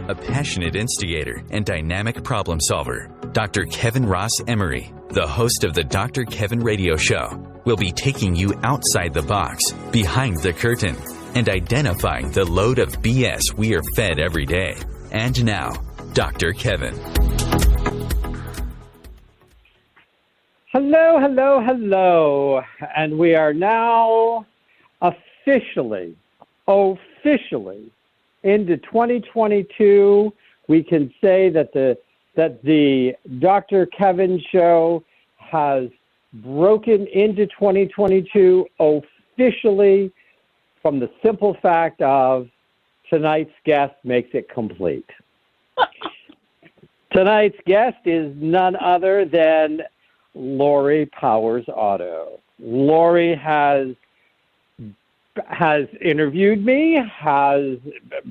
a passionate instigator and dynamic problem solver. Dr. Kevin Ross Emery, the host of the Dr. Kevin Radio Show, will be taking you outside the box, behind the curtain, and identifying the load of BS we are fed every day. And now, Dr. Kevin. Hello, hello, hello. And we are now officially into 2022. We can say that the Dr. Kevin Show has broken into 2022 officially, from the simple fact of tonight's guest makes it complete. Tonight's guest is none other than Lori Powers Otto. Lori has interviewed me, has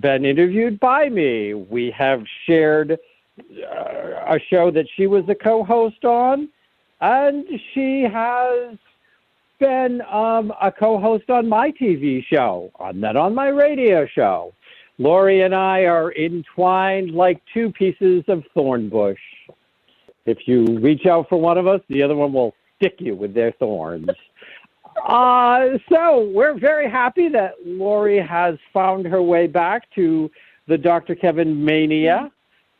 been interviewed by me. We have shared a show that she was a co-host on, and she has been a co-host on my TV show, and then on my radio show. Lori and I are entwined like two pieces of thorn bush. If you reach out for one of us, the other one will stick you with their thorns. So we're very happy that Lori has found her way back to the Dr. Kevin Mania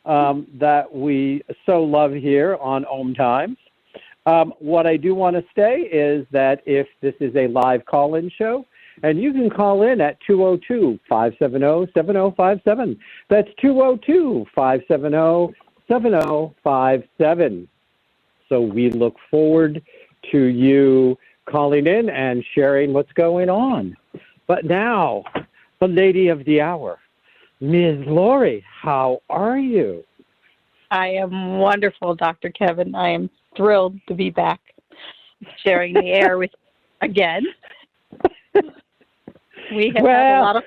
that we so love here on OMTimes. What I do want to say is that if this is a live call-in show, and you can call in at 202-570-7057. That's 202-570-7057. So we look forward to you calling in and sharing what's going on. But now, the lady of the hour, Ms. Lori, how are you? I am wonderful, Dr. Kevin. I am thrilled to be back sharing the air with you again. We have had a lot of...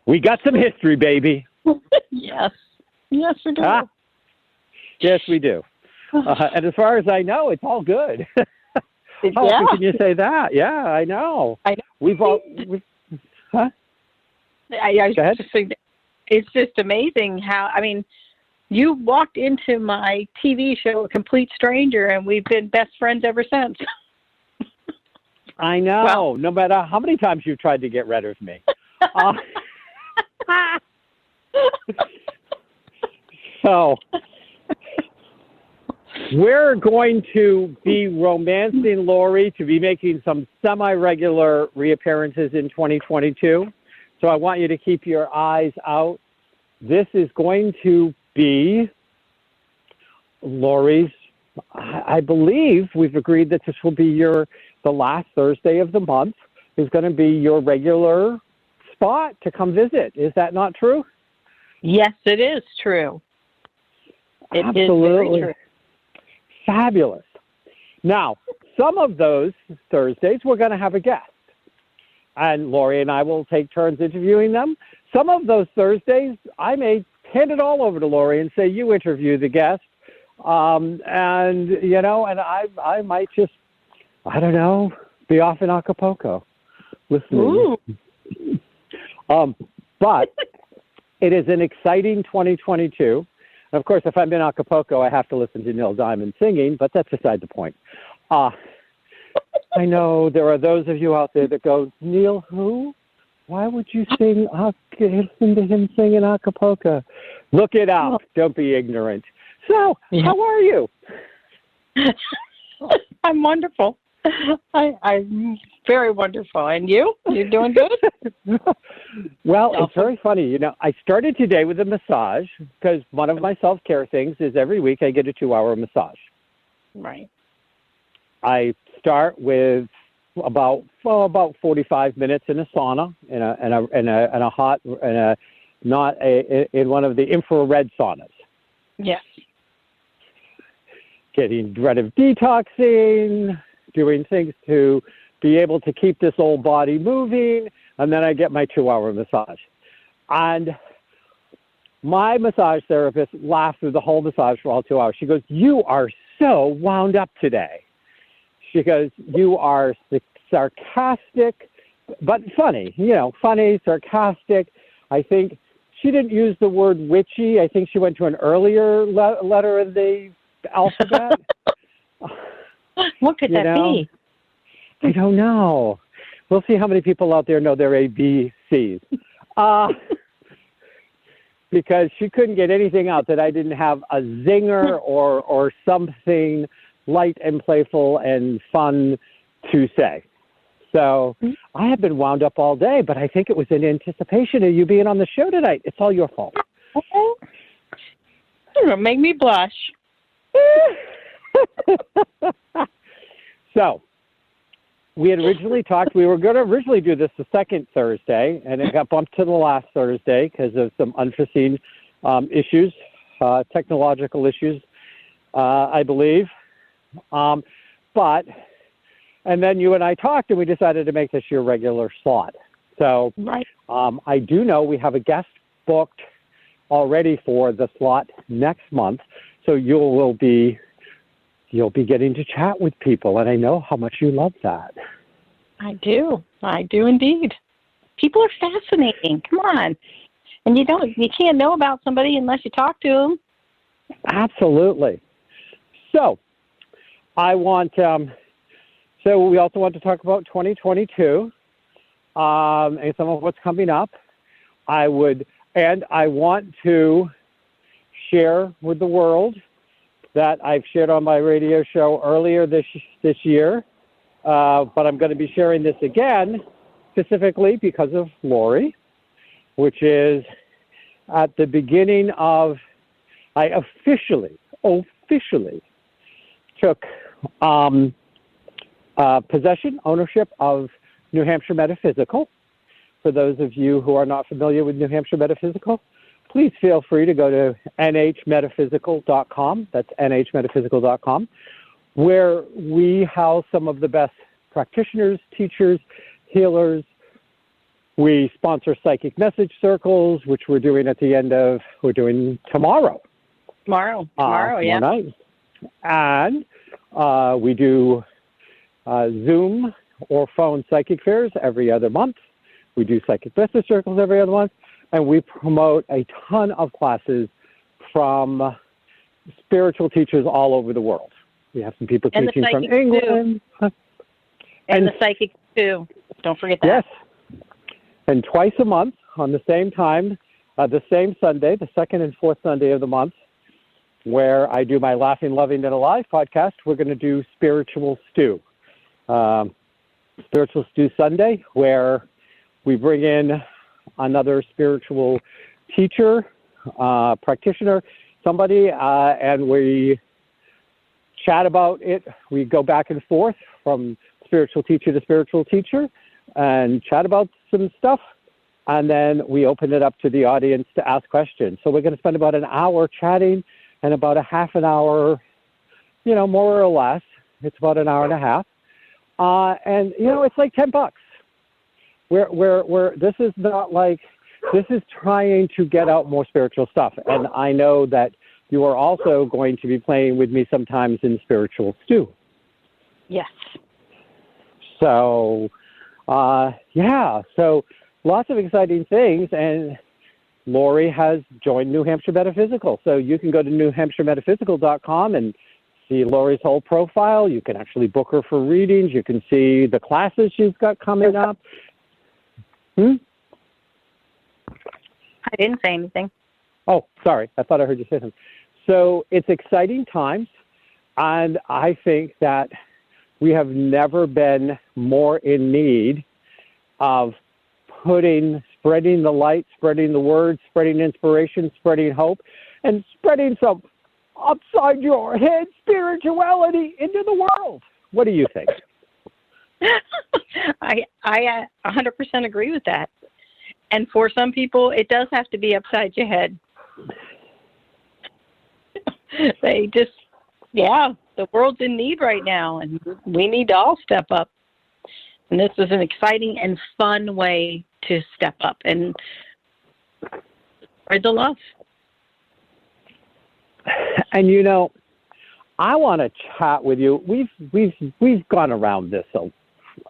We got some history, baby. Yes. Yes, we do. Yes, we do. And as far as I know, it's all good. How often can you say that? Yeah, I know. I know. Huh? Go ahead. It's just amazing how, you walked into my TV show, a complete stranger, and we've been best friends ever since. I know. Well, no matter how many times you've tried to get rid of me. So, we're going to be romancing Lori to be making some semi-regular reappearances in 2022. So I want you to keep your eyes out. This is going to be Lori's, I believe we've agreed that this will be the last Thursday of the month is going to be your regular spot to come visit. Is that not true? Yes, it is true. It Absolutely. Is very true. Fabulous. Now, some of those Thursdays, we're going to have a guest. And Lori and I will take turns interviewing them. Some of those Thursdays, I may hand it all over to Lori and say, you interview the guest. And I might just, be off in Acapulco listening. But it is an exciting 2022. And of course, if I'm in Acapulco, I have to listen to Neil Diamond singing, but that's beside the point. I know there are those of you out there that go, Neil who? Why would you listen to him sing in Acapulco? Look it up. Don't be ignorant. So, How are you? I'm wonderful. I'm very wonderful. And you? You're doing good? Well, it's very funny. I started today with a massage because one of my self-care things is every week I get a 2-hour massage. Right. I start with about 45 minutes in a sauna, in one of the infrared saunas. Yes. Getting rid of detoxing, doing things to be able to keep this old body moving, and then I get my 2-hour massage. And my massage therapist laughed through the whole massage for all 2 hours. She goes, "You are so wound up today." She goes, "You are sarcastic, but funny, funny, sarcastic. I think she didn't use the word witchy. I think she went to an earlier letter in the alphabet. What could that be? I don't know. We'll see how many people out there know their ABCs. Because she couldn't get anything out that I didn't have a zinger or something light and playful and fun to say. So I have been wound up all day, but I think it was in anticipation of you being on the show tonight. It's all your fault. Okay. It'll make me blush. So we had originally talked, we were going to originally do this the second Thursday, and it got bumped to the last Thursday because of some unforeseen issues, technological issues, I believe. And then you and I talked, and we decided to make this your regular slot. So I do know we have a guest booked already for the slot next month. So you'll be getting to chat with people, and I know how much you love that. I do indeed. People are fascinating. Come on, and you can't know about somebody unless you talk to them. Absolutely. So I want. So we also want to talk about 2022 and some of what's coming up. I want to share with the world that I've shared on my radio show earlier this year, but I'm going to be sharing this again specifically because of Lori, which is at the beginning of, I officially took possession, ownership of New Hampshire Metaphysical. For those of you who are not familiar with New Hampshire Metaphysical, please feel free to go to nhmetaphysical.com. That's nhmetaphysical.com, where we house some of the best practitioners, teachers, healers. We sponsor psychic message circles, which we're doing tomorrow. Tomorrow, yeah. Night. And we do Zoom or phone psychic fairs every other month. We do psychic message circles every other month. And we promote a ton of classes from spiritual teachers all over the world. We have some people teaching from England. And the psychic too. Don't forget that. Yes. And twice a month on the same time, the same Sunday, the second and fourth Sunday of the month, where I do my Laughing, Loving, and Alive podcast, we're going to do Spiritual Stew. Spiritual Stew Sunday, where we bring in another spiritual teacher, practitioner, somebody, and we chat about it. We go back and forth from spiritual teacher to spiritual teacher and chat about some stuff, and then we open it up to the audience to ask questions. So we're going to spend about an hour chatting and about a half an hour, more or less. It's about an hour and a half. And, it's like $10. This is not like, this is trying to get out more spiritual stuff. And I know that you are also going to be playing with me sometimes in Spiritual Stew. Yes. So, so lots of exciting things. And Lori has joined New Hampshire Metaphysical. So you can go to newhampshiremetaphysical.com and see Lori's whole profile. You can actually book her for readings. You can see the classes she's got coming up. I didn't say anything. Oh, sorry. I thought I heard you say something. So it's exciting times, and I think that we have never been more in need of spreading the light, spreading the word, spreading inspiration, spreading hope, and spreading some upside your head spirituality into the world. What do you think? I 100% agree with that. And for some people, it does have to be upside your head. They just, the world's in need right now, and we need to all step up. And this is an exciting and fun way to step up and spread the love. And I want to chat with you. We've gone around this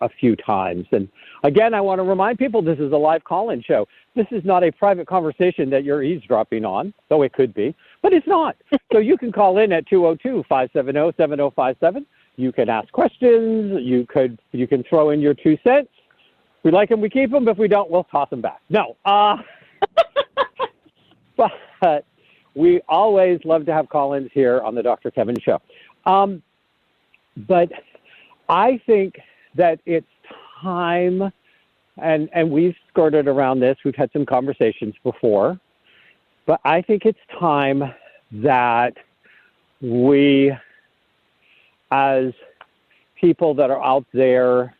a few times. And again, I want to remind people this is a live call-in show. This is not a private conversation that you're eavesdropping on, though it could be, but it's not. So you can call in at 202-570-7057. You can ask questions. You can throw in your 2 cents. If we like them, we keep them. If we don't, we'll toss them back. No. But we always love to have call-ins here on the Dr. Kevin Show. But I think that it's time, and we've skirted around this. We've had some conversations before. But I think it's time that we, as people that are out there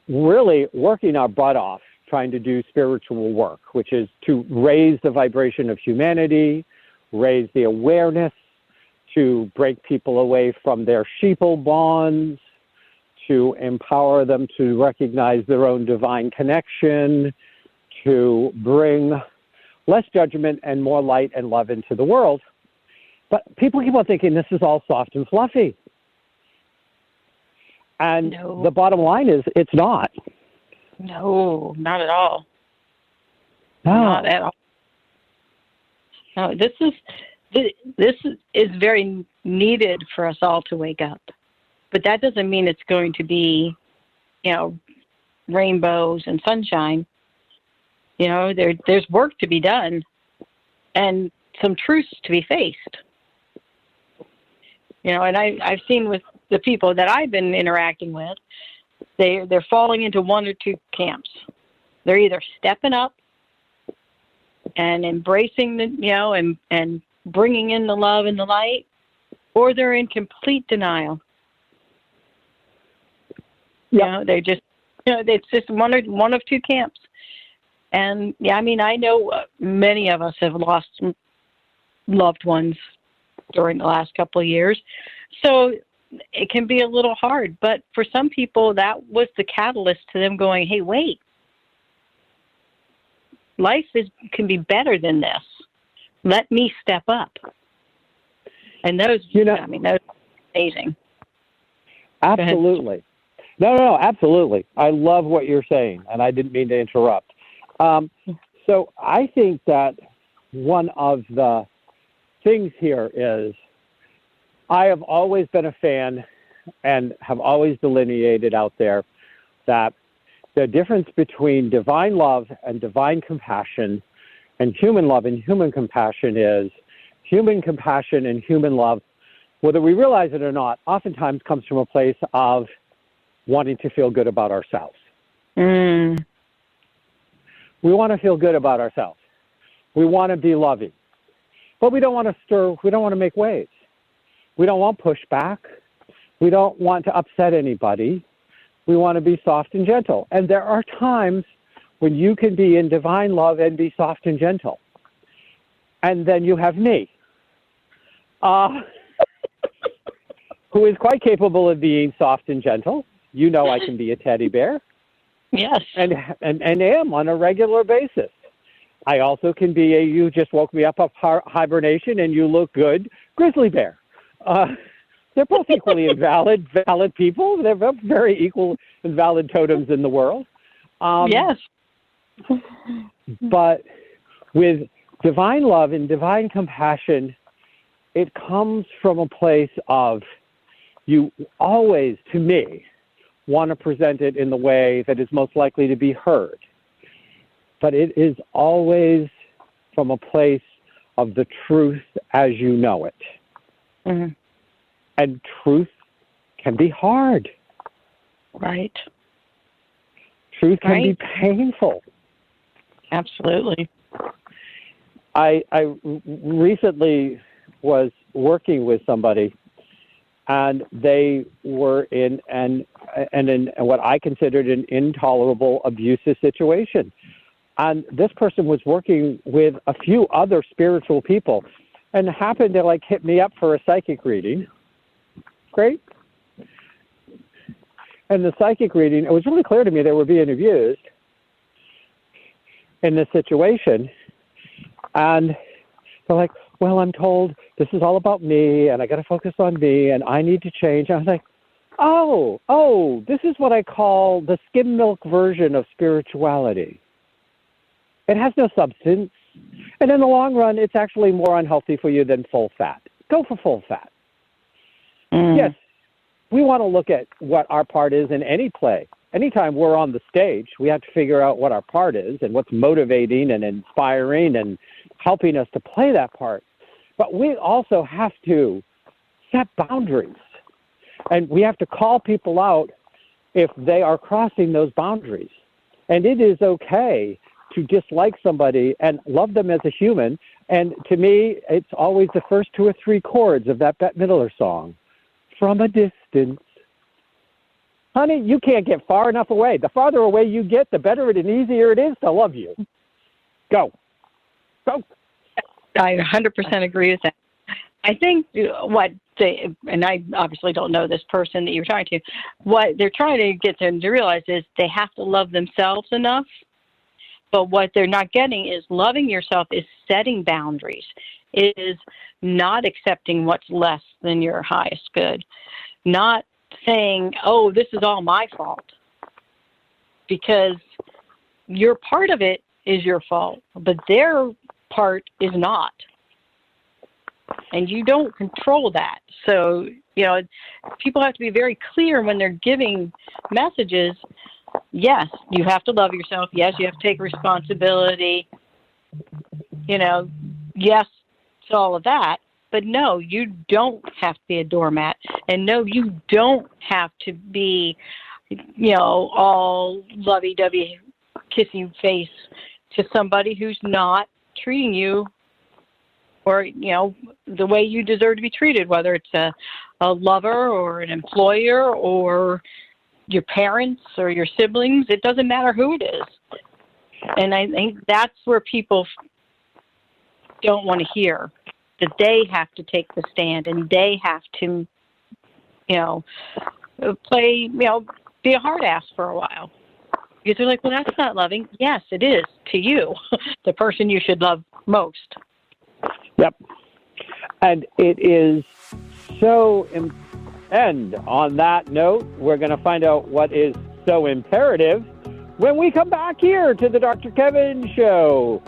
working our butt off, trying to do spiritual work, which is to raise the vibration of humanity, raise the awareness, to break people away from their sheeple bonds, to empower them to recognize their own divine connection, to bring less judgment and more light and love into the world. But people keep on thinking this is all soft and fluffy. And the bottom line is it's not. No, not at all. No. Not at all. No, this is very needed for us all to wake up. But that doesn't mean it's going to be, rainbows and sunshine. There's work to be done and some truths to be faced. And I've seen with the people that I've been interacting with, they're falling into one or two camps. They're either stepping up and embracing and bringing in the love and the light, or they're in complete denial. Yep. They just, it's just one of two camps. And I know many of us have lost loved ones during the last couple of years. So it can be a little hard, but for some people that was the catalyst to them going, hey, wait, life can be better than this. Let me step up. And those, those are amazing. Absolutely. No, absolutely. I love what you're saying, and I didn't mean to interrupt. So I think that one of the things here is I have always been a fan and have always delineated out there that the difference between divine love and divine compassion and human love and human compassion is human compassion and human love, whether we realize it or not, oftentimes comes from a place of wanting to feel good about ourselves. Mm. We want to feel good about ourselves. We want to be loving. But we don't want to stir, we don't want to make waves. We don't want pushback. We don't want to upset anybody. We want to be soft and gentle. And there are times when you can be in divine love and be soft and gentle. And then you have me, who is quite capable of being soft and gentle. I can be a teddy bear. Yes. And am on a regular basis. I also can be you just woke me up of hibernation and you look good grizzly bear. They're both equally valid people. They're both very equal and valid totems in the world. Yes. But with divine love and divine compassion, it comes from a place of you always, to me, want to present it in the way that is most likely to be heard. But it is always from a place of the truth as you know it. Mm-hmm. And truth can be hard. Right. Truth can be painful. Absolutely. I recently was working with somebody, and they were in what I considered an intolerable, abusive situation. And this person was working with a few other spiritual people and happened to hit me up for a psychic reading. Great. And the psychic reading, it was really clear to me they were being abused in this situation. And they're like, well, I'm told this is all about me and I got to focus on me and I need to change. And I was like, This is what I call the skim milk version of spirituality. It has no substance. And in the long run, it's actually more unhealthy for you than full fat. Go for full fat. Yes, we want to look at what our part is in any play. Anytime we're on the stage, we have to figure out what our part is and what's motivating and inspiring and helping us to play that part. But we also have to set boundaries. And we have to call people out if they are crossing those boundaries. And it is okay to dislike somebody and love them as a human. And to me, it's always the first 2 or 3 chords of that Bette Midler song. From a distance. Honey, you can't get far enough away. The farther away you get, the better and easier it is to love you. Go. I 100% agree with that. I think and I obviously don't know this person that you're talking to, what they're trying to get them to realize is they have to love themselves enough. But what they're not getting is loving yourself is setting boundaries. It is not accepting what's less than your highest good. Not saying, oh, this is all my fault. Because your part of it is your fault, but their part is not. And you don't control that. So, people have to be very clear when they're giving messages. Yes, you have to love yourself. Yes, you have to take responsibility. Yes to all of that. But no, you don't have to be a doormat. And no, you don't have to be, all lovey-dovey, kissing face to somebody who's not treating you or, the way you deserve to be treated, whether it's a lover or an employer or your parents or your siblings. It doesn't matter who it is. And I think that's where people don't want to hear, that they have to take the stand and they have to, play, be a hard ass for a while. Because they're like, well, that's not loving. Yes, it is to you, the person you should love most. Yep. And it is so, and on that note, we're going to find out what is so imperative when we come back here to the Dr. Kevin Show,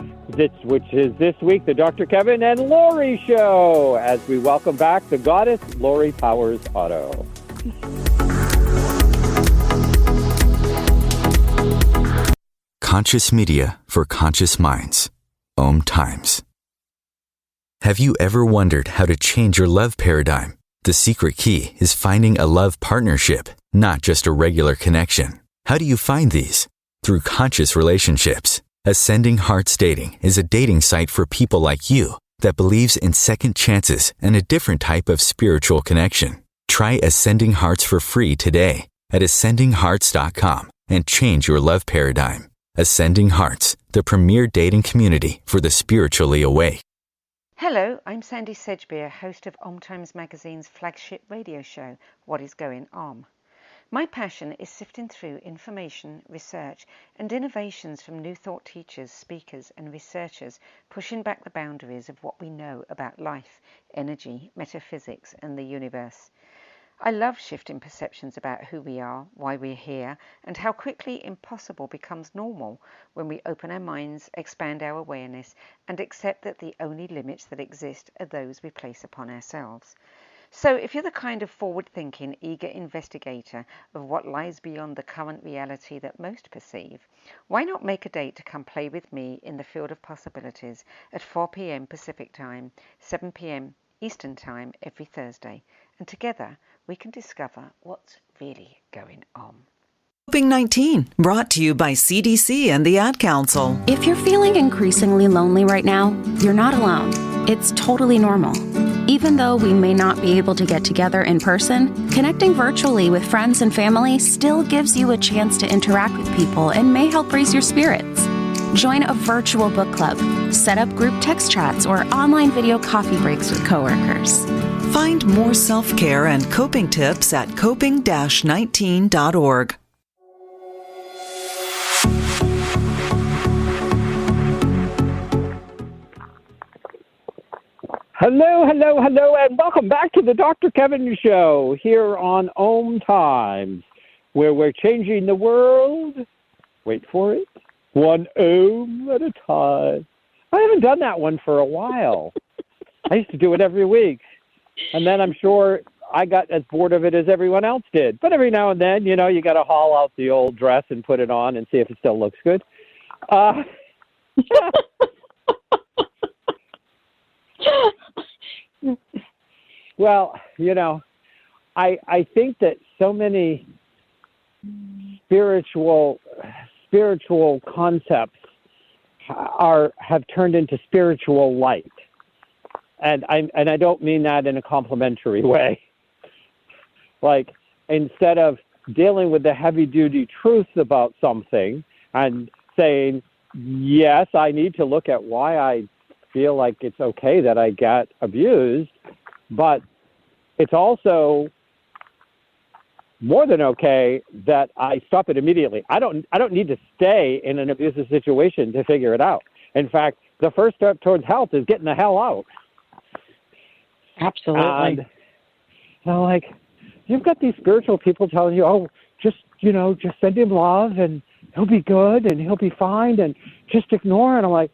which is this week the Dr. Kevin and Lori Show, as we welcome back the goddess Lori Powers Otto. Conscious media for conscious minds. OMTimes. Have you ever wondered how to change your love paradigm? The secret key is finding a love partnership, not just a regular connection. How do you find these? Through conscious relationships. Ascending Hearts Dating is a dating site for people like you that believes in second chances and a different type of spiritual connection. Try Ascending Hearts for free today at ascendinghearts.com and change your love paradigm. Ascending Hearts, the premier dating community for the spiritually awake. Hello, I'm Sandy Sedgbeer, host of OMTimes magazine's flagship radio show, What is Going On? My passion is sifting through information, research, and innovations from new thought teachers, speakers, and researchers pushing back the boundaries of what we know about life, energy, metaphysics, and the universe. I love shifting perceptions about who we are, why we're here, and how quickly impossible becomes normal when we open our minds, expand our awareness, and accept that the only limits that exist are those we place upon ourselves. So if you're the kind of forward-thinking, eager investigator of what lies beyond the current reality that most perceive, why not make a date to come play with me in the field of possibilities at 4 p.m. Pacific Time, 7 p.m. Eastern Time every Thursday, and together we can discover what's really going on. Coping-19, brought to you by CDC and the Ad Council. If you're feeling increasingly lonely right now, you're not alone. It's totally normal. Even though we may not be able to get together in person, connecting virtually with friends and family still gives you a chance to interact with people and may help raise your spirits. Join a virtual book club, set up group text chats, or online video coffee breaks with coworkers. Find more self-care and coping tips at coping-19.org. Hello, hello, hello, and welcome back to the Dr. Kevin Show here on OMTimes, where we're changing the world, wait for it, one ohm at a time. I haven't done that one for a while. I used to do it every week, and then I'm sure I got as bored of it as everyone else did. But every now and then, you know, you got to haul out the old dress and put it on and see if it still looks good. Well, you know, I think that so many spiritual concepts have turned into spiritual light, and I don't mean that in a complimentary way. Like, instead of dealing with the heavy-duty truths about something and saying, yes, I need to look at why I feel like it's okay that I get abused, but it's also more than okay that I stop it immediately. I don't need to stay in an abusive situation to figure it out. In fact, the first step towards health is getting the hell out. Absolutely. And, you know, like, you've got these spiritual people telling you, oh, just send him love and he'll be good and he'll be fine and just ignore. And I'm like,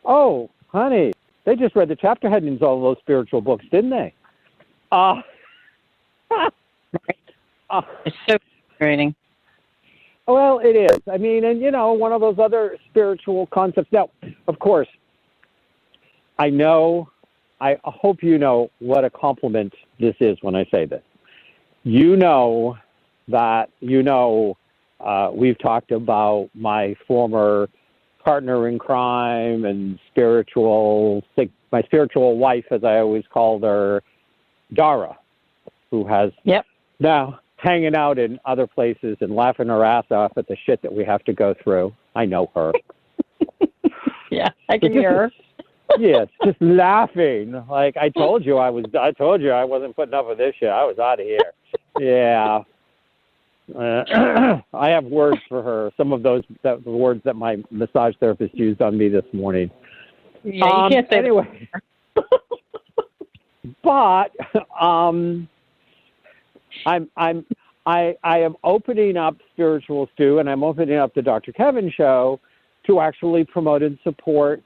oh, honey, they just read the chapter headings of all those spiritual books, didn't they? It's so frustrating. Well, it is. I mean, and, you know, one of those other spiritual concepts. Now, of course, I hope you know what a compliment this is when I say this. You know that, we've talked about my former partner in crime and my spiritual wife, as I always called her, Dara, who has now hanging out in other places and laughing her ass off at the shit that we have to go through. I know her. Yeah, I can hear her. Yes, just laughing. Like, I told you I wasn't putting up with this shit. I was out of here. Yeah. I have words for her. Some of the words that my massage therapist used on me this morning. Yeah, you can't say anyway. But I am opening up Spiritual Stew, and I'm opening up the Dr. Kevin Show to actually promote and support,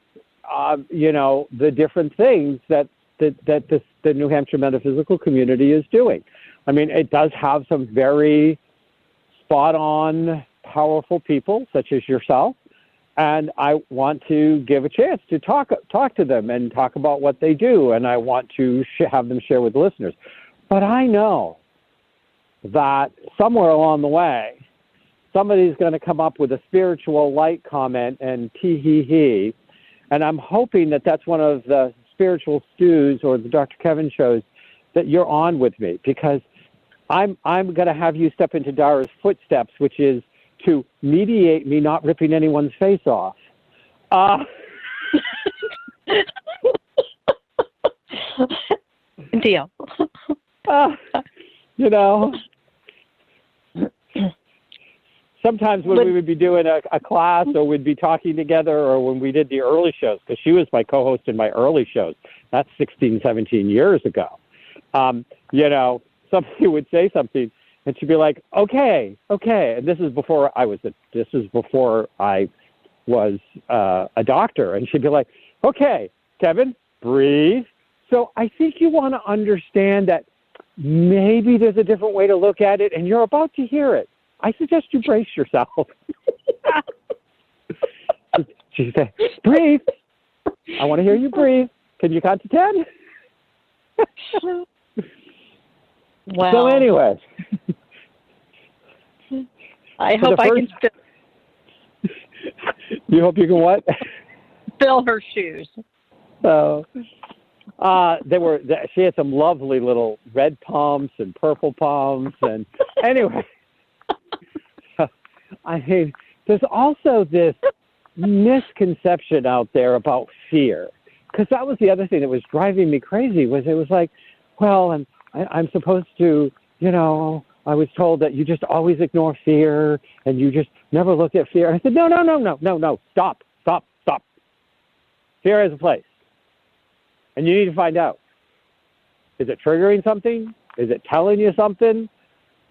the different things that the New Hampshire metaphysical community is doing. I mean, it does have some very spot-on, powerful people, such as yourself, and I want to give a chance to talk to them and talk about what they do, and I want to have them share with listeners. But I know that somewhere along the way, somebody's going to come up with a spiritual light comment and tee-hee-hee, and I'm hoping that that's one of the Spiritual Stews or the Dr. Kevin shows that you're on with me, because I'm going to have you step into Dara's footsteps, which is to mediate me not ripping anyone's face off. Deal. Sometimes when we would be doing a class or we'd be talking together, or when we did the early shows, because she was my co-host in my early shows, that's 16, 17 years ago. Somebody would say something, and she'd be like, okay. And this is before I was a doctor. And she'd be like, okay, Kevin, breathe. So I think you want to understand that maybe there's a different way to look at it, and you're about to hear it. I suggest you brace yourself. She said, breathe. I want to hear you breathe. Can you count to 10? Wow. So anyway. I hope I can You hope you can what? fill her shoes. So, she had some lovely little red palms and purple palms, and anyway. I mean, there's also this misconception out there about fear, because that was the other thing that was driving me crazy. Was it was like, well, and I'm supposed to, I was told that you just always ignore fear and you just never look at fear. I said, no, stop. Fear has a place. And you need to find out. Is it triggering something? Is it telling you something?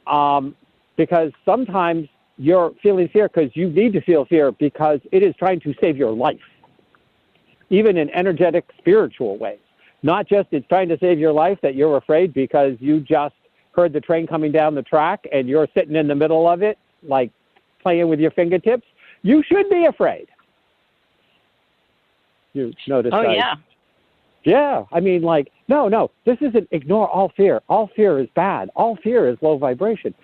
Because sometimes you're feeling fear because you need to feel fear because it is trying to save your life, even in energetic, spiritual ways. Not just it's trying to save your life that you're afraid because you just heard the train coming down the track and you're sitting in the middle of it, like playing with your fingertips. You should be afraid. You notice? Oh, yeah. Yeah. I mean, like, no, this isn't ignore all fear. All fear is bad. All fear is low vibration.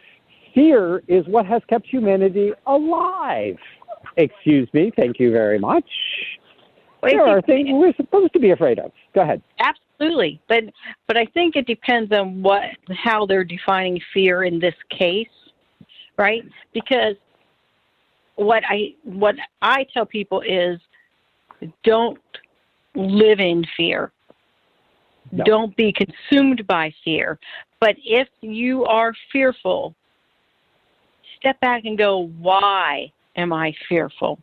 Fear is what has kept humanity alive. Excuse me. Thank you very much. There are things we're supposed to be afraid of. Go ahead. Absolutely, but I think it depends on how they're defining fear in this case, right? Because what I tell people is, don't live in fear. No. Don't be consumed by fear. But if you are fearful, step back and go, why am I fearful?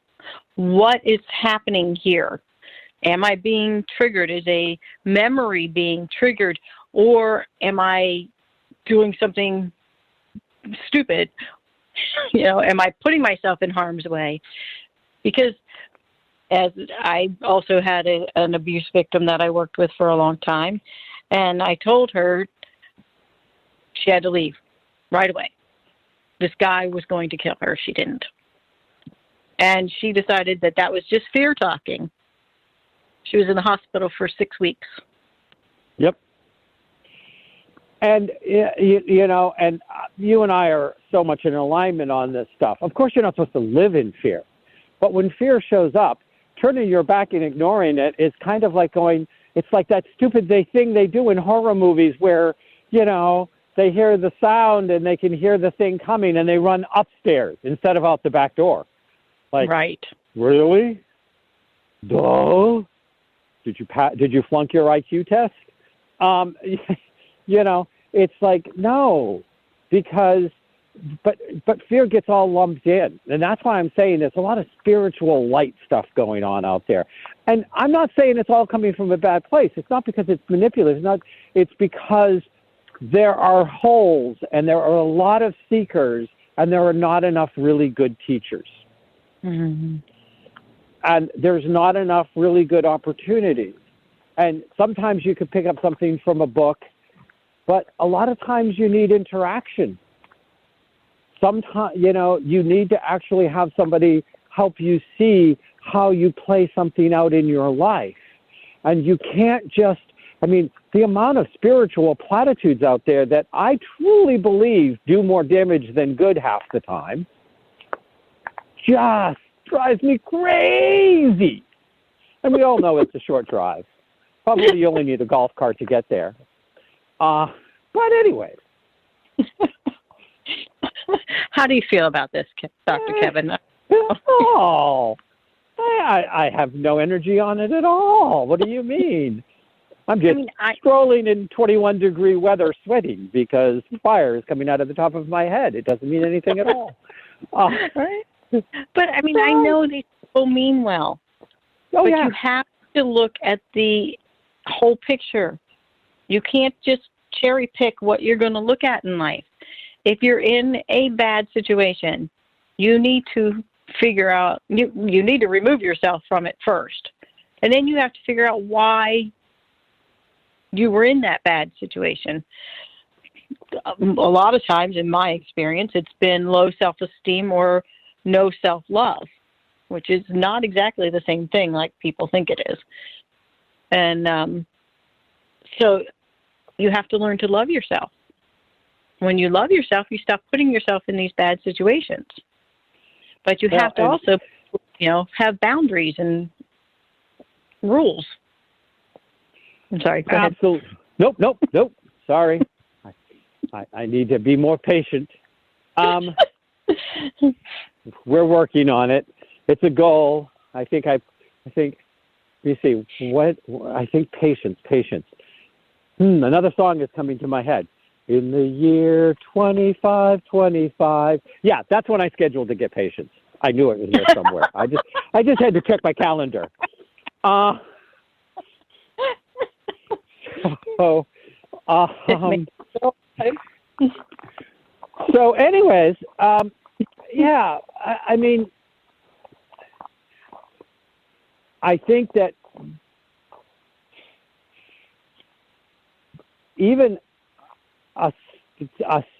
What is happening here? Am I being triggered? Is a memory being triggered? Or am I doing something stupid? Am I putting myself in harm's way? Because as I also had an abuse victim that I worked with for a long time, and I told her she had to leave right away. This guy was going to kill her. She didn't. And she decided that was just fear talking. She was in the hospital for 6 weeks. Yep. And, and you and I are so much in alignment on this stuff. Of course, you're not supposed to live in fear. But when fear shows up, turning your back and ignoring it is kind of like it's like that stupid thing they do in horror movies where, they hear the sound and they can hear the thing coming and they run upstairs instead of out the back door. Like, right. Really? Duh. Did you flunk your IQ test? It's like, no, because, but fear gets all lumped in. And that's why I'm saying there's a lot of spiritual light stuff going on out there. And I'm not saying it's all coming from a bad place. It's not because it's manipulative. It's because there are holes and there are a lot of seekers and there are not enough really good teachers. Mm-hmm. And there's not enough really good opportunities. And sometimes you could pick up something from a book, but a lot of times you need interaction. Sometimes, you need to actually have somebody help you see how you play something out in your life. And you can't the amount of spiritual platitudes out there that I truly believe do more damage than good half the time just drives me crazy. And we all know it's a short drive. Probably you only need a golf cart to get there. But anyway. How do you feel about this, Dr. Kevin? I have no energy on it at all. What do you mean? I'm just scrolling in 21-degree weather sweating because fire is coming out of the top of my head. It doesn't mean anything at all. Right? But, I know these people mean well. Oh, but yeah. You have to look at the whole picture. You can't just cherry pick what you're going to look at in life. If you're in a bad situation, you need to figure out, you need to remove yourself from it first. And then you have to figure out why you were in that bad situation. A lot of times, in my experience, it's been low self-esteem or no self-love, which is not exactly the same thing like people think it is. And so you have to learn to love yourself. When you love yourself, you stop putting yourself in these bad situations. But you have to also, have boundaries and rules. I'm sorry. Go ahead. Absolutely. Nope. Sorry. I need to be more patient. We're working on it. It's a goal. I think, let me see, I think patience. Another song is coming to my head. In the year 2525. Yeah, that's when I scheduled to get patience. I knew it was there somewhere. I just had to check my calendar. So, so anyways, yeah, I mean, I think that even a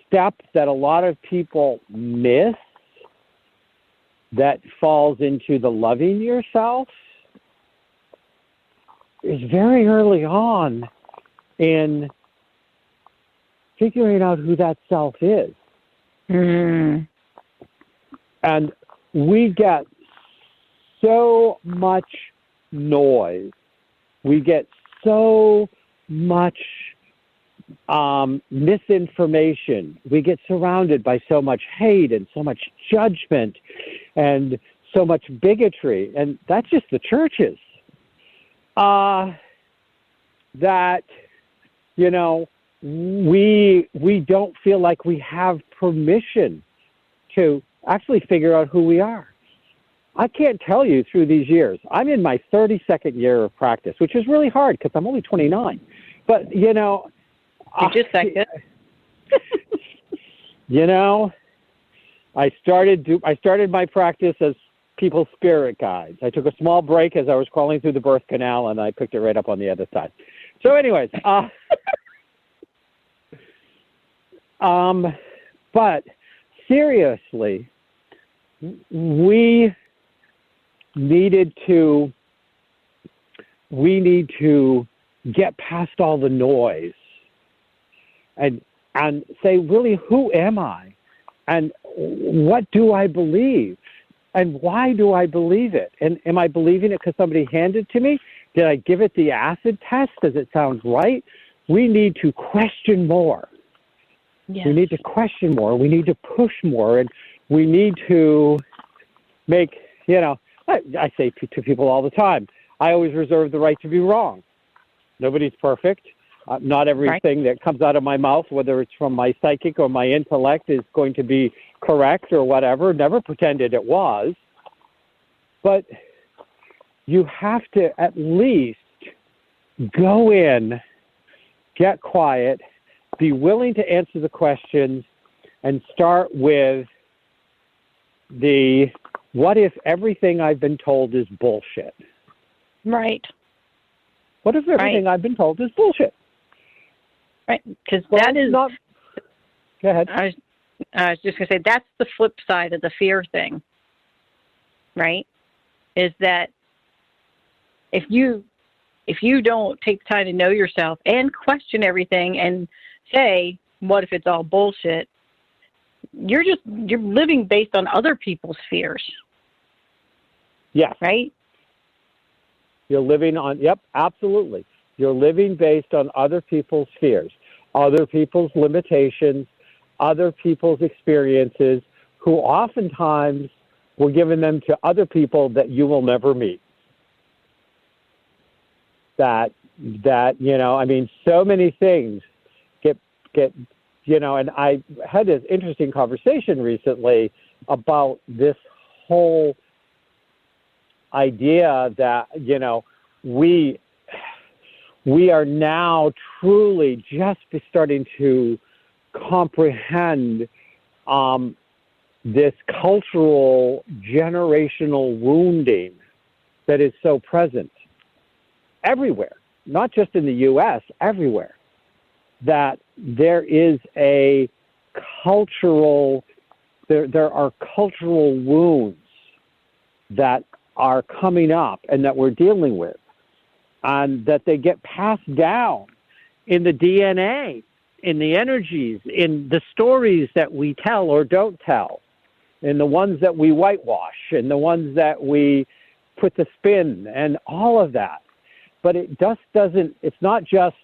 step that a lot of people miss that falls into the loving yourself is very early on in figuring out who that self is. Mm. And we get so much noise. We get so much misinformation. We get surrounded by so much hate and so much judgment and so much bigotry. And that's just the churches. That, you know, we don't feel like we have permission to actually figure out who we are. I can't tell you through these years. I'm in my 32nd year of practice, which is really hard because I'm only 29. But, you know, just second. You know, I started my practice as people's spirit guides. I took a small break as I was crawling through the birth canal, and I picked it right up on the other side. So anyways, but seriously, we need to get past all the noise and say, really, who am I? And what do I believe? And why do I believe it? And am I believing it because somebody handed it to me? Did I give it the acid test? Does it sound right? We need to question more. Yes. We need to question more. We need to push more. And we need to make, you know, I say to people all the time, I always reserve the right to be wrong. Nobody's perfect. Not everything that comes out of my mouth, whether it's from my psychic or my intellect, is going to be correct or whatever. Never pretended it was. But you have to at least go in, get quiet, be willing to answer the questions, and start with the, what if everything I've been told is bullshit? Right. What if everything I've been told is bullshit? Right, because that is not. Go ahead. I was just going to say, that's the flip side of the fear thing, right? Is that if you don't take time to know yourself and question everything and say, what if it's all bullshit? You're living based on other people's fears. Yes. Right? You're living on, yep, absolutely. You're living based on other people's fears, other people's limitations, other people's experiences, who oftentimes were given them to other people that you will never meet. That you know, I mean, so many things get you know, and I had this interesting conversation recently about this whole idea that, you know, we are now truly just starting to comprehend this cultural generational wounding that is so present everywhere, not just in the U.S., everywhere, that there is a cultural, there are cultural wounds that are coming up and that we're dealing with, and that they get passed down in the DNA, in the energies, in the stories that we tell or don't tell, in the ones that we whitewash, and the ones that we put the spin, and all of that. But it just doesn't, it's not just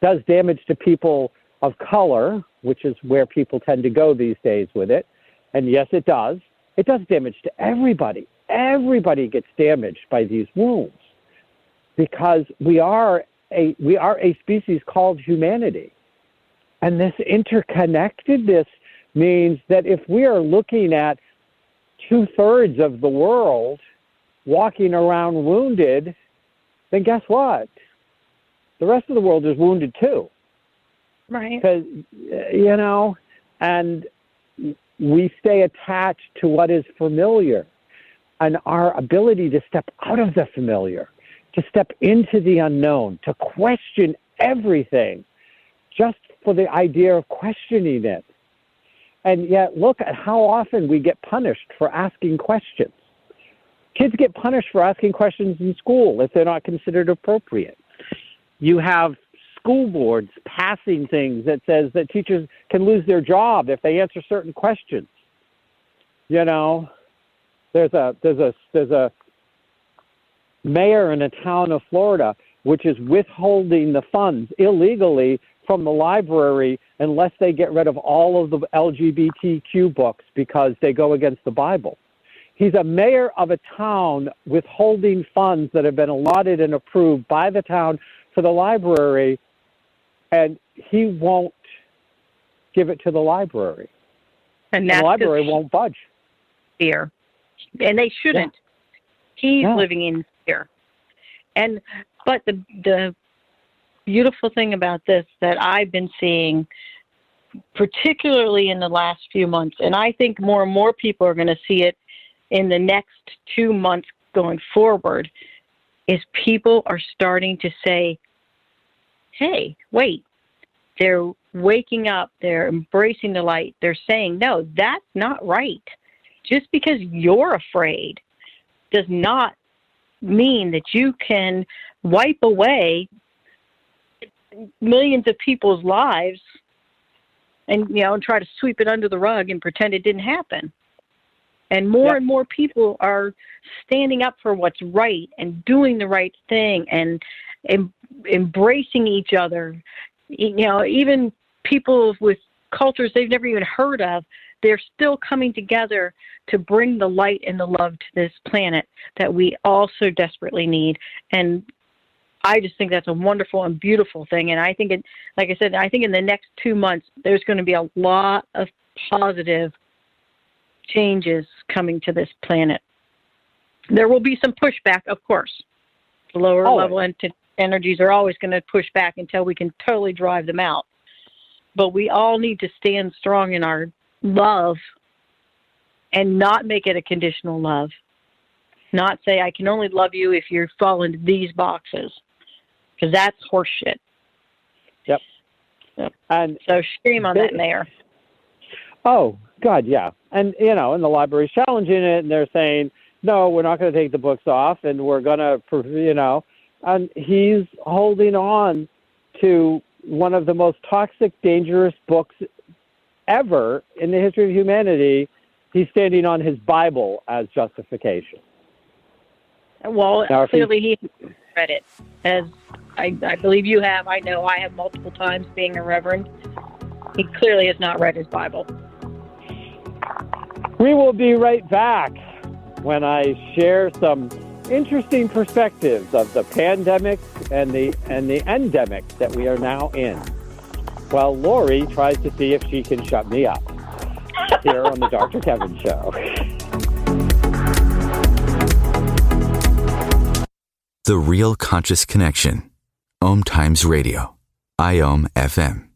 does damage to people of color, which is where people tend to go these days with it. And yes, it does. It does damage to everybody. Everybody gets damaged by these wounds because we are a species called humanity. And this interconnectedness means that if we are looking at 2/3 of the world walking around wounded, then guess what? the rest of the world is wounded too. Right. Because, and we stay attached to what is familiar, and our ability to step out of the familiar, to step into the unknown, to question everything just for the idea of questioning it. And yet look at how often we get punished for asking questions. Kids get punished for asking questions in school if they're not considered appropriate. You have school boards passing things that says that teachers can lose their job if they answer certain questions. There's a mayor in a town of Florida which is withholding the funds illegally from the library unless they get rid of all of the LGBTQ books because they go against the Bible. He's a mayor of a town withholding funds that have been allotted and approved by the town for the library, and he won't give it to the library. And the library won't budge. Fear. And they shouldn't. Yeah. He's living in fear. But the beautiful thing about this that I've been seeing, particularly in the last few months, and I think more and more people are going to see it in the next 2 months going forward, is people are starting to say, hey, wait, they're waking up, they're embracing the light, they're saying, no, that's not right. Just because you're afraid does not mean that you can wipe away millions of people's lives and try to sweep it under the rug and pretend it didn't happen. And more and more people are standing up for what's right and doing the right thing and embracing each other. Even people with cultures they've never even heard of, they're still coming together to bring the light and the love to this planet that we all so desperately need. And I just think that's a wonderful and beautiful thing. And I think, like I said, I think in the next 2 months, there's going to be a lot of positive changes coming to this planet. There will be some pushback, of course. The lower level energies are always going to push back until we can totally drive them out. But we all need to stand strong in our love and not make it a conditional love. Not say, I can only love you if you fall into these boxes, because that's horseshit. Yep. And so shame on that mayor. Oh, God, yeah. And, and the library's challenging it, and they're saying, no, we're not going to take the books off, and we're going to, and he's holding on to one of the most toxic, dangerous books ever in the history of humanity. He's standing on his Bible as justification. Well, now, clearly he read it, as I believe you have. I know I have multiple times being a reverend. He clearly has not read his Bible. We will be right back when I share some interesting perspectives of the pandemic and the endemic that we are now in, while Lori tries to see if she can shut me up here on the Dr. Kevin Show. The Real Conscious Connection. OMTimes Radio. IOM FM.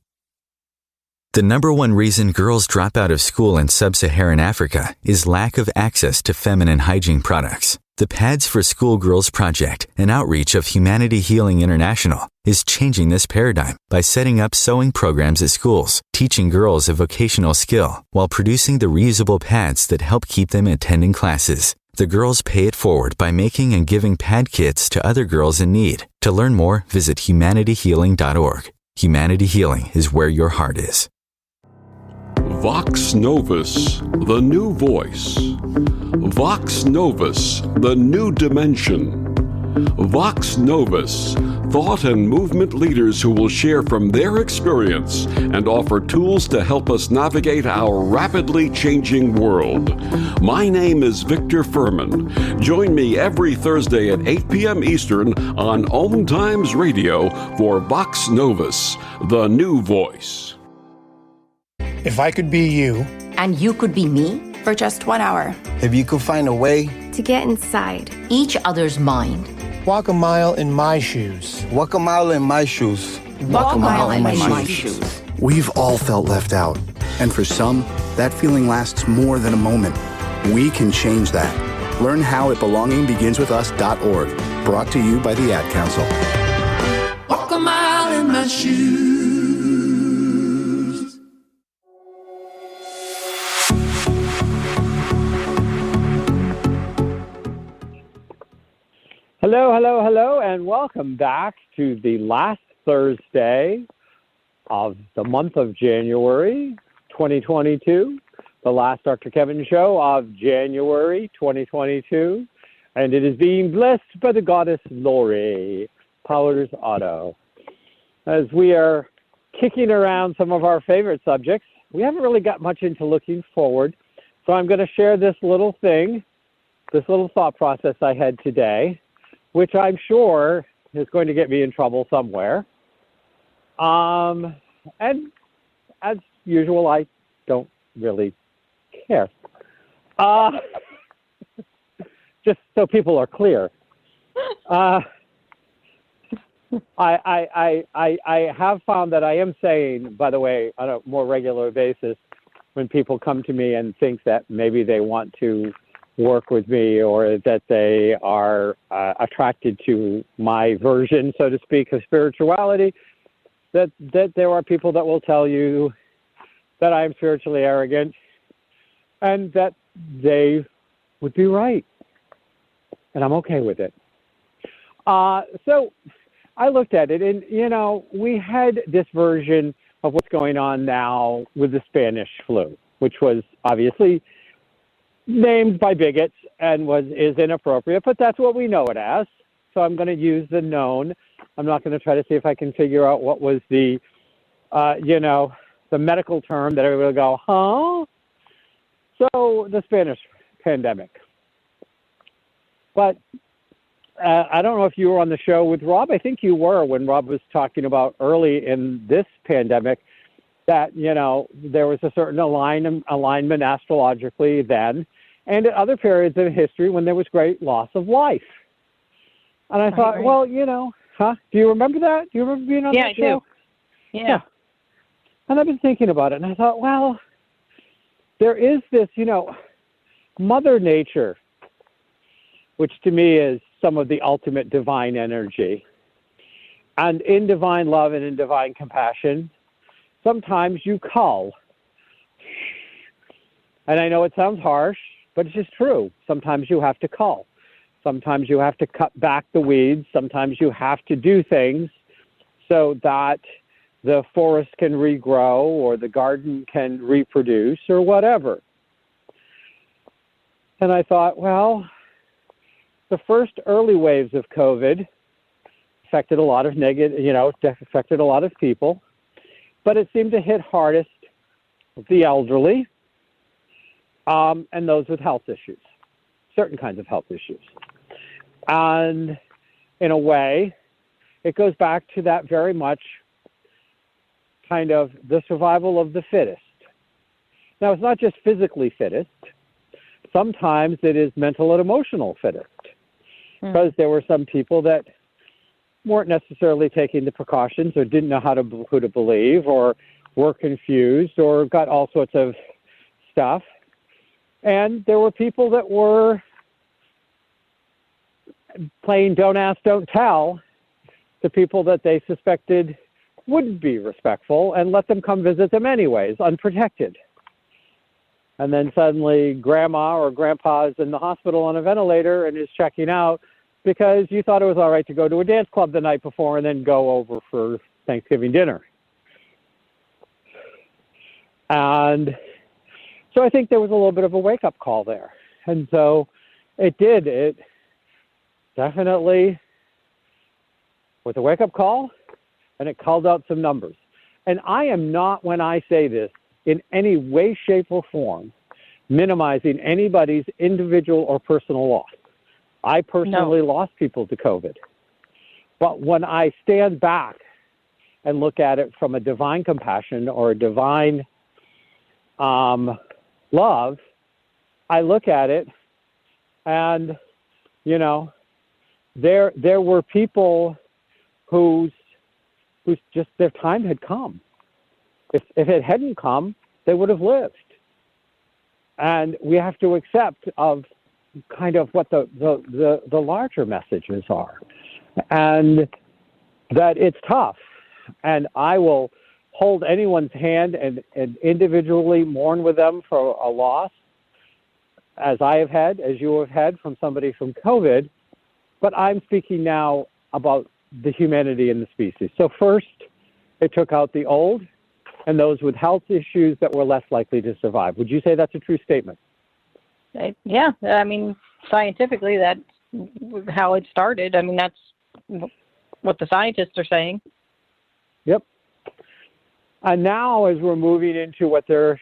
The number one reason girls drop out of school in sub-Saharan Africa is lack of access to feminine hygiene products. The Pads for Schoolgirls Project, an outreach of Humanity Healing International, is changing this paradigm by setting up sewing programs at schools, teaching girls a vocational skill, while producing the reusable pads that help keep them attending classes. The girls pay it forward by making and giving pad kits to other girls in need. To learn more, visit humanityhealing.org. Humanity Healing is where your heart is. Vox Novus, the new voice. Vox Novus, the new dimension. Vox Novus, thought and movement leaders who will share from their experience and offer tools to help us navigate our rapidly changing world. My name is Victor Furman. Join me every Thursday at 8 p.m. Eastern on OMTimes Radio for Vox Novus, the new voice. If I could be you, and you could be me, for just 1 hour. if you could find a way To get inside each other's mind, Walk a mile in my shoes. Walk a mile in my shoes. Walk a mile in my shoes. We've all felt left out. And for some, that feeling lasts more than a moment. We can change that. Learn how at belongingbeginswithus.org. Brought to you by the Ad Council. Walk a mile in my shoes. Hello, hello, hello, and welcome back to the last Thursday of the month of January 2022, the last Dr. Kevin show of January 2022, and it is being blessed by the goddess Lori, Powers Otto. As we are kicking around some of our favorite subjects, we haven't really got much into looking forward, so I'm going to share this little thing, this little thought process I had today, which I'm sure is going to get me in trouble somewhere. And as usual, I don't really care. Just so people are clear. I have found that I am saying, by the way, on a more regular basis, when people come to me and think that maybe they want to work with me or that they are attracted to my version, so to speak, of spirituality, that there are people that will tell you that I'm spiritually arrogant and that they would be right. And I'm okay with it. So I looked at it and, we had this version of what's going on now with the Spanish flu, which was obviously named by bigots and is inappropriate, but that's what we know it as. So I'm going to use the known. I'm not going to try to see if I can figure out what was the, the medical term that everybody will go, huh? So the Spanish pandemic. But I don't know if you were on the show with Rob. I think you were when Rob was talking about early in this pandemic that, there was a certain alignment astrologically then, and at other periods in history when there was great loss of life. And I thought, well, do you remember that? Do you remember being on that show? Yeah, I do. Yeah. And I've been thinking about it, and I thought, well, there is this, Mother Nature, which to me is some of the ultimate divine energy. And in divine love and in divine compassion, sometimes you cull. And I know it sounds harsh, but it's just true. Sometimes you have to cull. Sometimes you have to cut back the weeds. Sometimes you have to do things so that the forest can regrow or the garden can reproduce or whatever. And I thought, well, the first early waves of COVID affected a lot of affected a lot of people, but it seemed to hit hardest the elderly and those with health issues, certain kinds of health issues. And in a way, it goes back to that very much kind of the survival of the fittest. Now, it's not just physically fittest. Sometimes it is mental and emotional fittest, because there were some people that weren't necessarily taking the precautions or didn't know who to believe or were confused or got all sorts of stuff. And there were people that were playing don't ask, don't tell to people that they suspected wouldn't be respectful and let them come visit them anyways, unprotected. And then suddenly grandma or grandpa is in the hospital on a ventilator and is checking out because you thought it was all right to go to a dance club the night before and then go over for Thanksgiving dinner. And so I think there was a little bit of a wake-up call there. And so it definitely was a wake-up call, and it called out some numbers. And I am not, when I say this, in any way, shape, or form, minimizing anybody's individual or personal loss. I personally lost people to COVID. But when I stand back and look at it from a divine compassion or a divine love, I look at it and, there were people whose just their time had come. If it hadn't come, they would have lived. And we have to accept of kind of what the larger messages are, and that it's tough. And I will hold anyone's hand and individually mourn with them for a loss, as I have had, as you have had from somebody from COVID. But I'm speaking now about the humanity in the species. So first, it took out the old and those with health issues that were less likely to survive. Would you say that's a true statement? Yeah, I mean, scientifically, that's how it started. I mean, that's what the scientists are saying. Yep. And now, as we're moving into what they're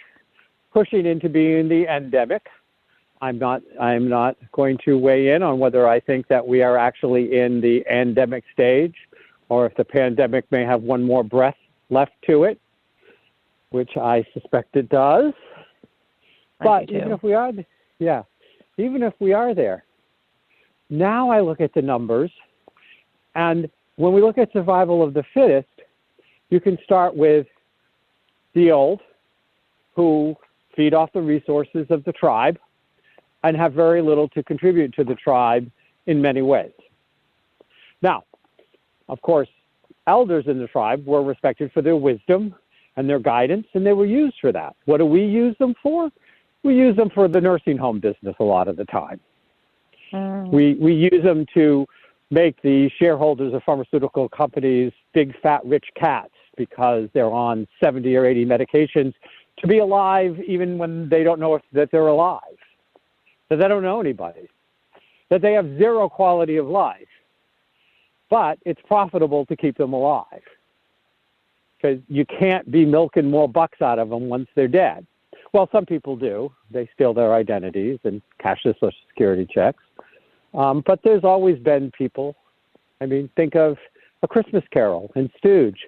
pushing into being the endemic, I'm not going to weigh in on whether I think that we are actually in the endemic stage, or if the pandemic may have one more breath left to it, which I suspect it does. But even if we are, even if we are there, now I look at the numbers, and when we look at survival of the fittest, you can start with the old, who feed off the resources of the tribe and have very little to contribute to the tribe in many ways. Now, of course, elders in the tribe were respected for their wisdom and their guidance, and they were used for that. What do we use them for? We use them for the nursing home business a lot of the time. We use them to make the shareholders of pharmaceutical companies big, fat, rich cats because they're on 70 or 80 medications to be alive even when they don't know that they're alive, that they don't know anybody, that they have zero quality of life. But it's profitable to keep them alive because you can't be milking more bucks out of them once they're dead. Well, some people do. They steal their identities and cash their Social Security checks. But there's always been people. I mean, think of A Christmas Carol and Stooge,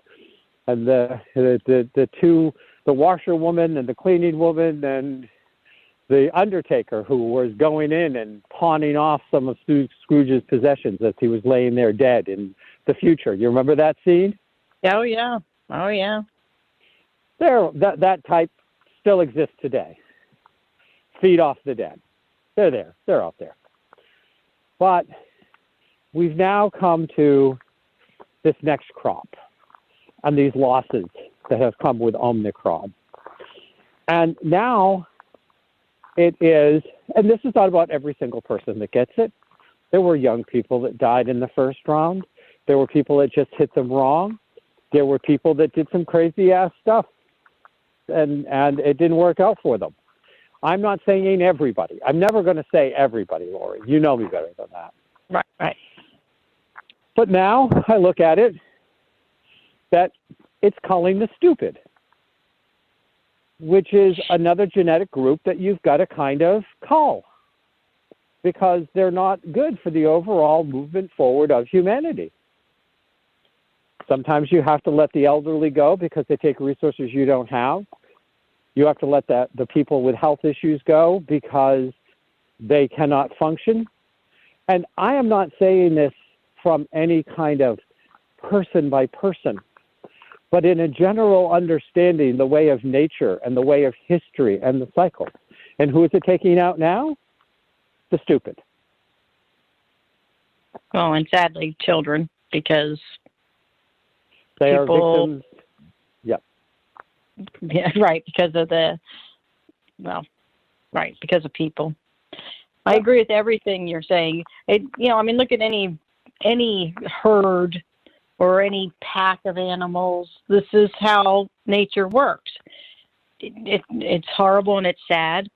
and the two, the washerwoman and the cleaning woman, and the undertaker who was going in and pawning off some of Scrooge's possessions as he was laying there dead in the future. You remember that scene? Oh yeah. Oh yeah. That type still exists today. Feed off the dead. They're there. They're out there. But we've now come to this next crop and these losses that have come with Omicron. And now it is, and this is not about every single person that gets it. There were young people that died in the first round. There were people that just hit them wrong. There were people that did some crazy ass stuff and it didn't work out for them. I'm not saying everybody. I'm never going to say everybody, Lori. You know me better than that. Right. But now I look at it that it's culling the stupid, which is another genetic group that you've got to kind of cull because they're not good for the overall movement forward of humanity. Sometimes you have to let the elderly go because they take resources you don't have. You have to let the people with health issues go because they cannot function. And I am not saying this from any kind of person by person, but in a general understanding, the way of nature and the way of history and the cycle. And who is it taking out now? The stupid. Well, and sadly, children, because they people, are victims. Yep. Yeah, right, because of because of people. I agree with everything you're saying. Look at any herd or any pack of animals. This is how nature works. It's horrible and it's sad.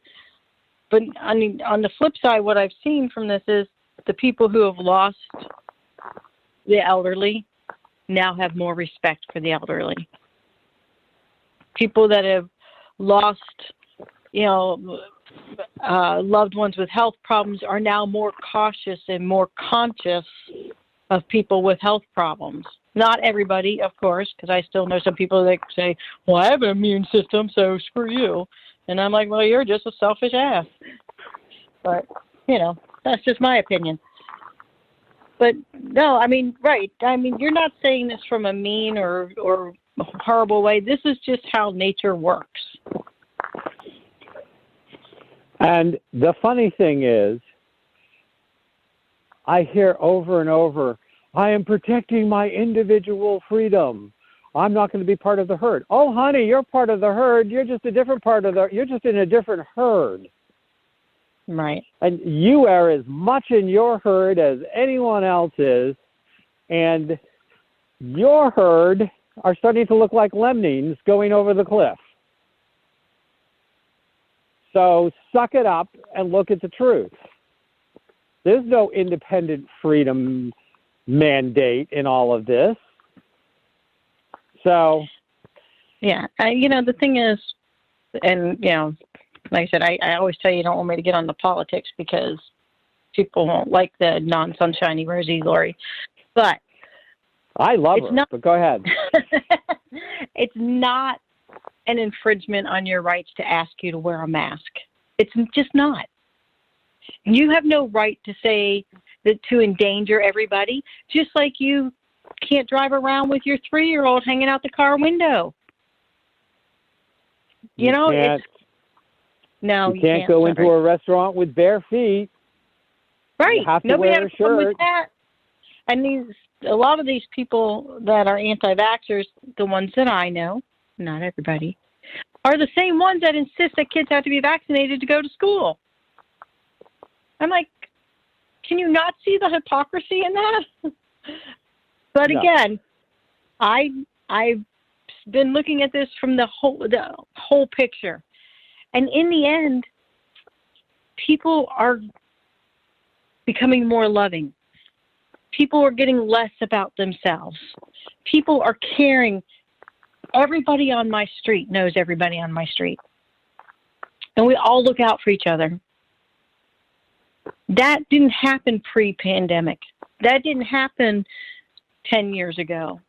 But on the flip side, what I've seen from this is the people who have lost the elderly now have more respect for the elderly. People that have lost, loved ones with health problems are now more cautious and more conscious of people with health problems. Not everybody, of course, because I still know some people that say, well, I have an immune system, so screw you. And I'm like, well, you're just a selfish ass. But, that's just my opinion. But no, I mean, right. I mean, you're not saying this from a mean or horrible way. This is just how nature works. And the funny thing is, I hear over and over, I am protecting my individual freedom. I'm not going to be part of the herd. Oh, honey, you're part of the herd. You're just a different part of you're just in a different herd. Right. And you are as much in your herd as anyone else is. And your herd are starting to look like lemmings going over the cliff. So suck it up and look at the truth. There's no independent freedom mandate in all of this. So, yeah, the thing is, and, like I said, I always tell you don't want me to get on the politics because people won't like the non-sunshiny rosy glory. But I love her, but go ahead. It's not an infringement on your rights to ask you to wear a mask. It's just not. You have no right to say that to endanger everybody, just like you can't drive around with your 3-year-old hanging out the car window. You can't go into a restaurant with bare feet. Right. You have to Nobody wear has a a problem shirt. with that. And a lot of these people that are anti-vaxxers, the ones that I know, not everybody, are the same ones that insist that kids have to be vaccinated to go to school. I'm like, can you not see the hypocrisy in that? But again, I've been looking at this from the whole picture. And in the end, people are becoming more loving. People are getting less about themselves. People are caring. Everybody on my street knows everybody on my street. And we all look out for each other. That didn't happen pre-pandemic. That didn't happen 10 years ago.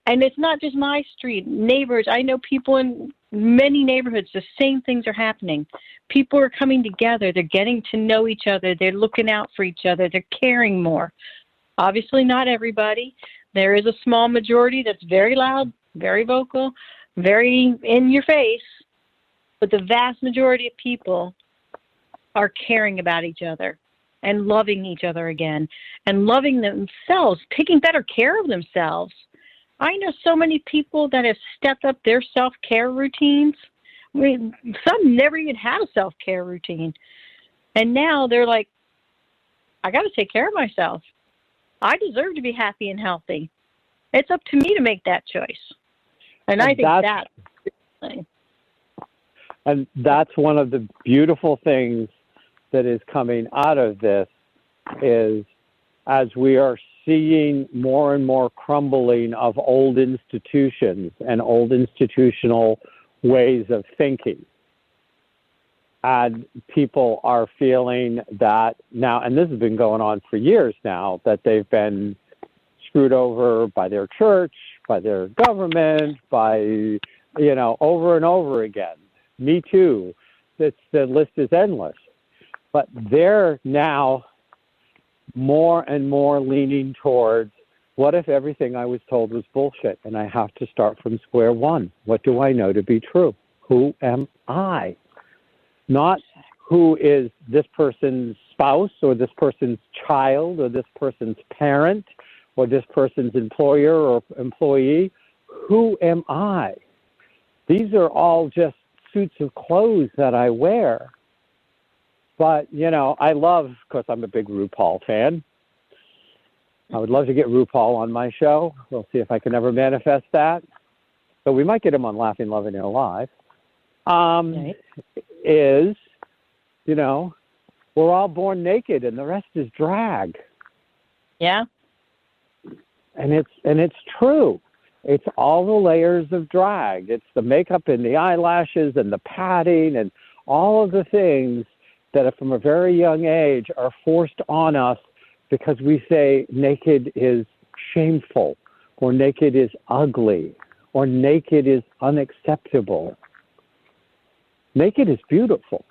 And it's not just my street. Neighbors, I know people in many neighborhoods, the same things are happening. People are coming together. They're getting to know each other. They're looking out for each other. They're caring more. Obviously not everybody. There is a small majority that's very loud, very vocal, very in your face. But the vast majority of people are caring about each other and loving each other again and loving themselves, taking better care of themselves. I know so many people that have stepped up their self-care routines. I mean, some never even had a self-care routine. And now they're like, I got to take care of myself. I deserve to be happy and healthy. It's up to me to make that choice. And I think that's the thing. And that's one of the beautiful things that is coming out of this is as we are seeing more and more crumbling of old institutions and old institutional ways of thinking. And people are feeling that now, and this has been going on for years now, that they've been screwed over by their church, by their government, by, over and over again. Me too. The list is endless. But they're now more and more leaning towards, what if everything I was told was bullshit and I have to start from square one? What do I know to be true? Who am I? Not who is this person's spouse or this person's child or this person's parent or this person's employer or employee. Who am I? These are all just suits of clothes that I wear. But, I love, of course, I'm a big RuPaul fan. I would love to get RuPaul on my show. We'll see if I can ever manifest that. But we might get him on Laughing, Loving, and Alive. Is, we're all born naked and the rest is drag. Yeah. And it's true. It's all the layers of drag. It's the makeup and the eyelashes and the padding and all of the things that from a very young age are forced on us because we say naked is shameful or naked is ugly or naked is unacceptable. Naked is beautiful.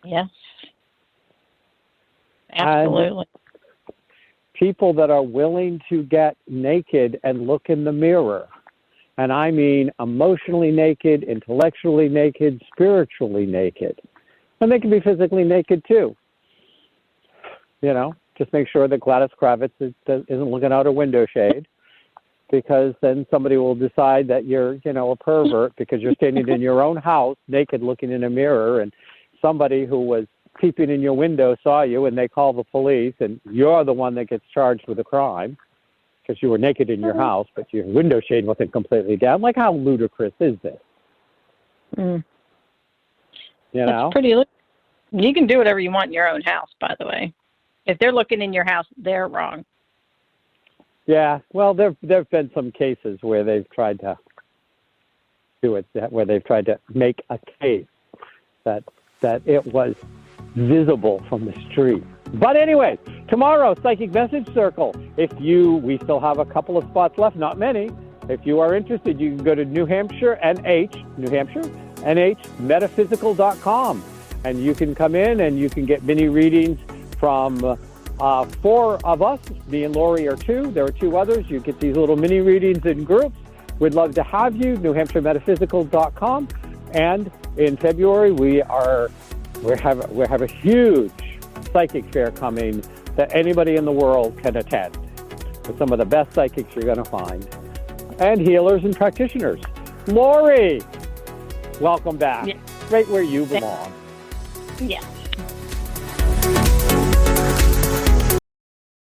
Yes. Absolutely. And people that are willing to get naked and look in the mirror. And I mean emotionally naked, intellectually naked, spiritually naked. And they can be physically naked too. You know, just make sure that Gladys Kravitz isn't looking out a window shade, because then somebody will decide that you're, you know, a pervert because you're standing in your own house naked looking in a mirror, and somebody who was peeping in your window saw you and they call the police, and you're the one that gets charged with a crime because you were naked in your house, but your window shade wasn't completely down. Like, how ludicrous is this? Mm. You That's know? pretty. You can do whatever you want in your own house, by the way. If they're looking in your house, they're wrong. Yeah, well, there've been some cases where they've tried to do it, where they've tried to make a case that it was visible from the street. But anyway, tomorrow, Psychic Message Circle. We still have a couple of spots left, not many. If you are interested, you can go to New Hampshire, NHmetaphysical.com, and you can come in and you can get mini readings from 4 of us. Me and Lori are 2. There are 2 others. You get these little mini readings in groups. We'd love to have you. NewHampshireMetaphysical.com. And in February, we have a huge psychic fair coming that anybody in the world can attend, with some of the best psychics you're going to find, and healers and practitioners. Lori, welcome back. Yeah. Right where you belong. Yeah.